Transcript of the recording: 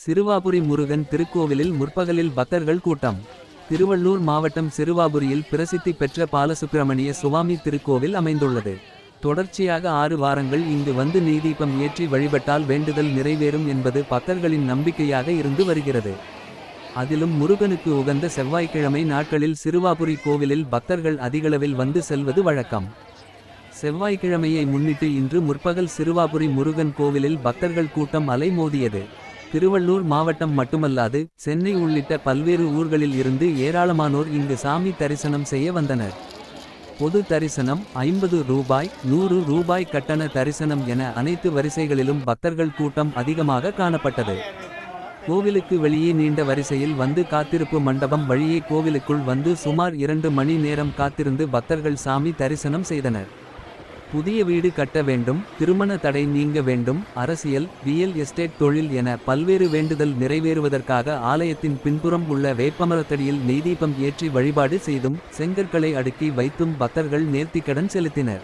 சிறுவாபுரி முருகன் திருக்கோவிலில் முற்பகலில் பக்தர்கள் கூட்டம். திருவள்ளூர் மாவட்டம் சிறுவாபுரியில் பிரசித்தி பெற்ற பாலசுப்பிரமணிய சுவாமி திருக்கோவில் அமைந்துள்ளது. தொடர்ச்சியாக 6 வாரங்கள் இங்கு வந்து நெய்தீபம் ஏற்றி வழிபட்டால் வேண்டுதல் நிறைவேறும் என்பது பக்தர்களின் நம்பிக்கையாக இருந்து வருகிறது. அதிலும் முருகனுக்கு உகந்த செவ்வாய்க்கிழமை நாட்களில் சிறுவாபுரி கோவிலில் பக்தர்கள் அதிகளவில் வந்து செல்வது வழக்கம். செவ்வாய்க்கிழமையை முன்னிட்டு இன்று முற்பகல் சிறுவாபுரி முருகன் கோவிலில் பக்தர்கள் கூட்டம் அலைமோதியது. திருவள்ளூர் மாவட்டம் மட்டுமல்லாது சென்னை உள்ளிட்ட பல்வேறு ஊர்களில் இருந்து ஏராளமானோர் இங்கு சாமி தரிசனம் செய்ய வந்தனர். பொது தரிசனம், 50 ரூபாய், 100 ரூபாய் கட்டண தரிசனம் என அனைத்து வரிசைகளிலும் பக்தர்கள் கூட்டம் அதிகமாக காணப்பட்டது. கோவிலுக்கு வெளியே நீண்ட வரிசையில் வந்து காத்திருப்பு மண்டபம் வழியே கோவிலுக்குள் வந்து சுமார் 2 மணி நேரம் காத்திருந்து பக்தர்கள் சாமி தரிசனம் செய்தனர். புதிய வீடு கட்ட வேண்டும், திருமண தடை நீங்க வேண்டும், அரசியல், ரியல் எஸ்டேட் தொழில் என பல்வேறு வேண்டுதல் நிறைவேறுவதற்காக ஆலயத்தின் பின்புறம் உள்ள வேப்பமரத்தடியில் நெய்தீபம் ஏற்றி வழிபாடு செய்தும் செங்கற்களை அடுக்கி வைத்தும் பக்தர்கள் நேர்த்திக்கடன் செலுத்தினர்.